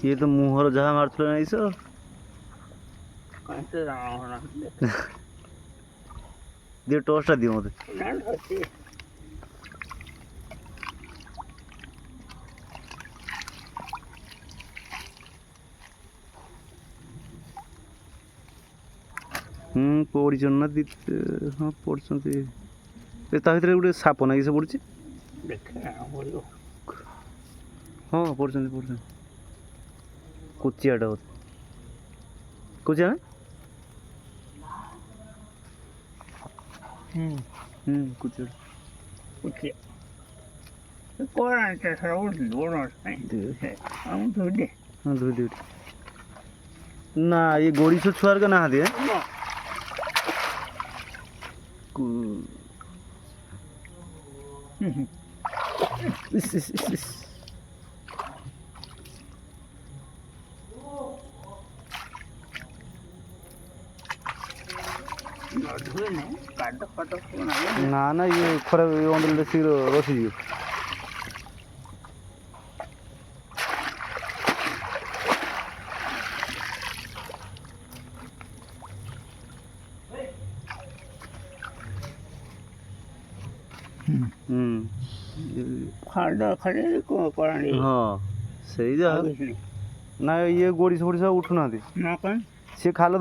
ये तो मुहर जहाँ मारथुल नहीं सो दियो टॉर्चटा दियो मते पड़छन ना दी हाँ पड़छन ता भीतर गोटे साप ना किस पड़ी हाँ पड़छन पड़छन कुचियाटा कुचिया ना कुचिया ना ये गोड़ी से छुआर का ना दिए ना ना ये खराब अंदर शीघ्र रसी हाँ सही जा ना ये गोड़ी से उठू ना सी खाल